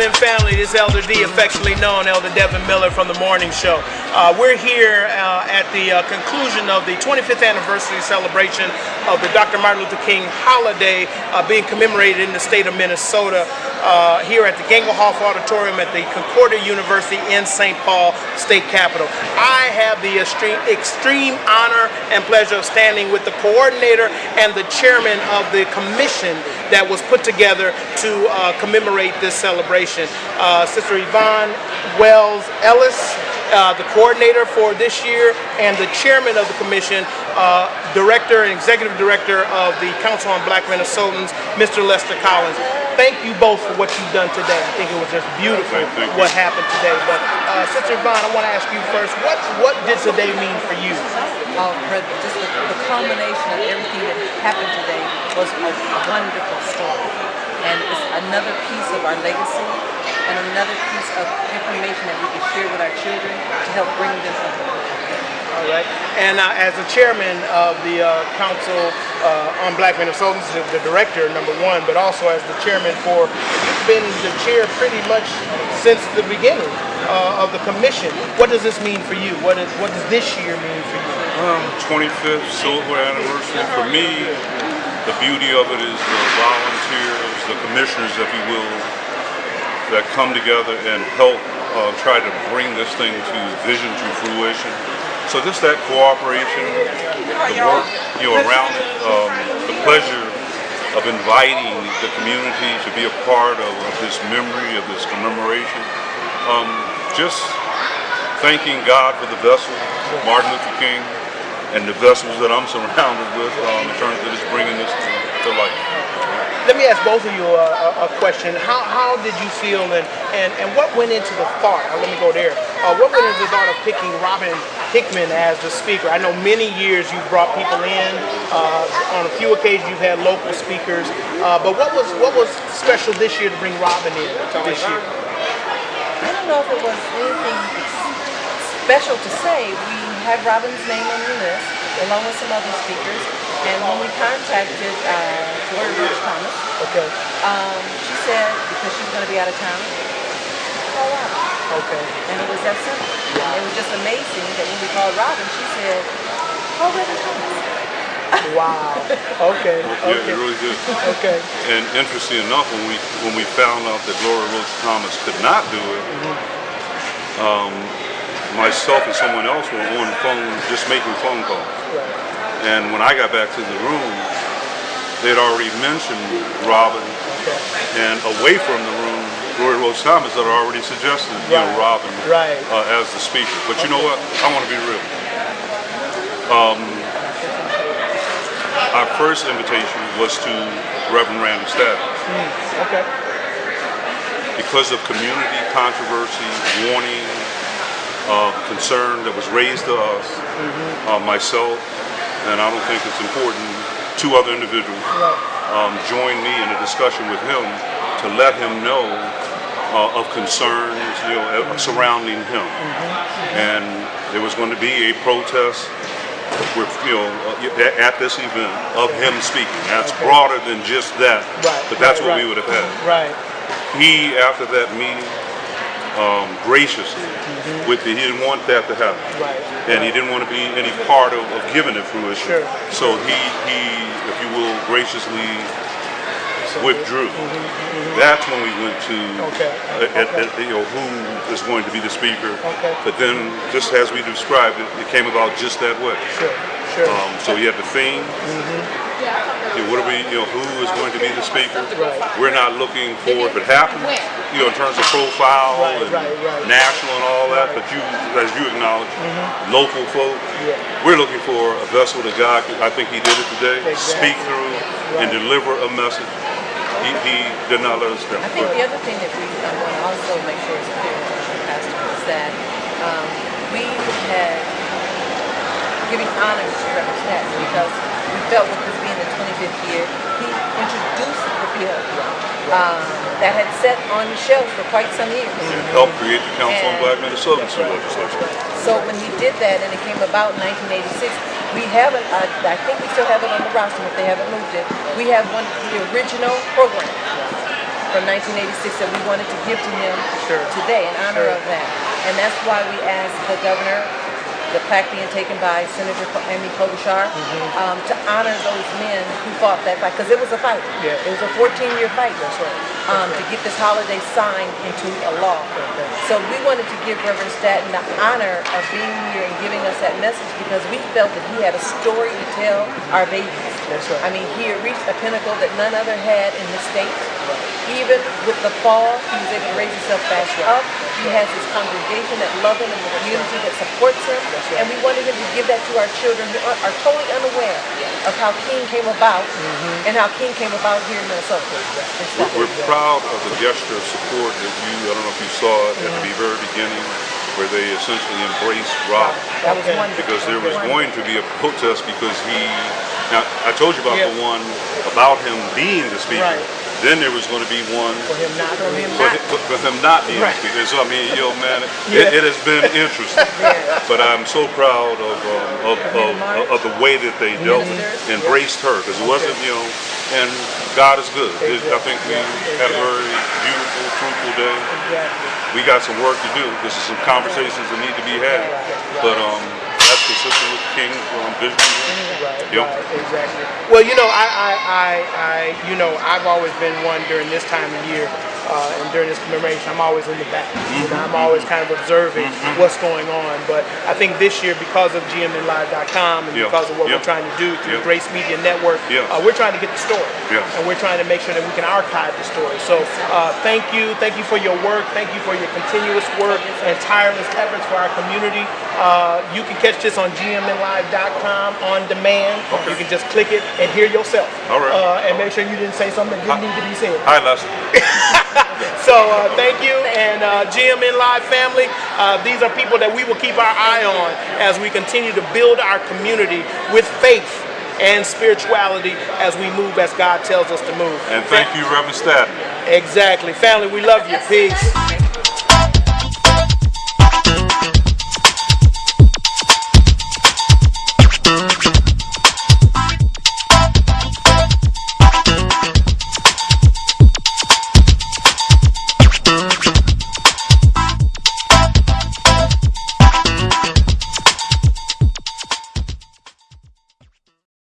gentlemen, family, this is Elder D, affectionately known Elder Devin Miller from The Morning Show. We're here at the conclusion of the 25th anniversary celebration of the Dr. Martin Luther King holiday being commemorated in the state of Minnesota here at the Gangelhoff Auditorium at the Concordia University in St. Paul State Capitol. I have the extreme honor and pleasure of standing with the coordinator and the chairman of the commission that was put together to commemorate this celebration. Sister Yvonne Wells Ellis, the coordinator for this year, and the chairman of the commission, director and executive director of the Council on Black Minnesotans, Mr. Lester Collins. Thank you both for what you've done today. I think it was just beautiful what happened today. But Sister Yvonne, I want to ask you first, what did today mean for you? Just the culmination of everything that happened today was a wonderful story. And it's another piece of our legacy and another piece of information that we can share with our children to help bring them up. All right. And as the chairman of the Council on Black Minnesotans, the director, number one, but also as the chairman you've been the chair pretty much since the beginning of the commission. What does this mean for you? What does this year mean for you? 25th silver anniversary. For me, the beauty of it is the volunteers, the commissioners, if you will, that come together and help try to bring this thing to vision, to fruition. So just that cooperation, the work around it, the pleasure of inviting the community to be a part of this memory, of this commemoration. Just thanking God for the vessel, Martin Luther King, and the vessels that I'm surrounded with in terms of just bringing this to life. Let me ask both of you a question. How did you feel and what went into the thought? Let me go there. What went into the thought of picking Robin Hickman as the speaker? I know many years you've brought people in. On a few occasions you've had local speakers. But what was special this year to bring Robin in this year? I don't know if it was anything special to say. We had Robin's name on the list, along with some other speakers. And when we contacted Gloria Thomas, she said, because she was going to be out of town, call Robin. Okay. And it was that simple. And it was just amazing that when we called Robin, she said, call Reverend Thomas. Wow. Okay. Yeah, it really did. Okay. And interesting enough, when we found out that Gloria Rose Thomas could not do it, myself and someone else were on the phone just making phone calls. Right. And when I got back to the room, they'd already mentioned Robin, and away from the room, Gloria Rose Thomas had already suggested Robin as the speaker. But you know what? I want to be real. Our first invitation was to Reverend Randy Staten. Okay. Because of community controversy, warning, concern that was raised to us, myself, and I don't think it's important, two other individuals joined me in a discussion with him to let him know of concerns surrounding him. And there was going to be a protest with, at this event of him speaking. That's broader than just that, but that's what we would have had. Right. He, after that meeting, graciously, he didn't want that to happen, and he didn't want to be any part of giving it fruition. So he, if you will, graciously withdrew. That's when we went to who is going to be the speaker. But then, just as we described it, it came about just that way. So you had the theme. What are we? Who is going to be the speaker? We're not looking for, if it happens, in terms of profile and national and all that. But as you acknowledge, local folk. We're looking for a vessel that God, I think He did it today, speak through and deliver a message. He did not let us down. I think the other thing that we want to also make sure is clear, Pastor, is that we had giving honor to Reverend Staten because we felt with this being the 25th year, he introduced the bill that had sat on the shelf for quite some years. And helped create the Council on Black Minnesotans legislation. So when he did that and it came about in 1986, we have it, I think we still have it on the roster if they haven't moved it. We have the original program from 1986 that we wanted to give to him today in honor of that. And that's why we asked the governor, the plaque being taken by Senator Amy Klobuchar, to honor those men who fought that fight, because it was a fight. Yeah. It was a 14-year fight. That's right. To get this holiday signed into a law. So we wanted to give Reverend Staten the honor of being here and giving us that message, because we felt that he had a story to tell our babies. That's right. I mean, he had reached a pinnacle that none other had in his state. Even with the fall, he was able to raise himself back up. He has his congregation that love him and the community that supports him. And we wanted him to give that to our children who are totally unaware of how King came about and how King came about here in Minnesota. We're proud of the gesture of support that I don't know if you saw it at the very beginning, where they essentially embraced Rob. That was wonderful. Because there was going to be a protest because now I told you about the one about him being the speaker. Right. Then there was going to be one for him not being the speaker. So I mean, man, it has been interesting. But I'm so proud of the way that they embraced her, because it wasn't, and God is good. I think we had a very beautiful, fruitful day. We got some work to do. This is some conversations that need to be had. But that's consistent with King's vision. Right, exactly. Well, I've always been one during this time of year, and during this commemoration, I'm always in the back. I'm always kind of observing what's going on. But I think this year, because of GMNlive.com and because of what we're trying to do through the Grace Media Network, we're trying to get the story. And we're trying to make sure that we can archive the story. So thank you for your work. Thank you for your continuous work and tireless efforts for our community. You can catch this on GMNlive.com on demand. You can just click it and hear yourself. All right. And make sure you didn't say something that didn't need to be said. All right, Leslie. So thank you, and GMN Live family, these are people that we will keep our eye on as we continue to build our community with faith and spirituality as we move as God tells us to move. And thank you, Reverend Staten. Exactly. Family, we love you. Peace.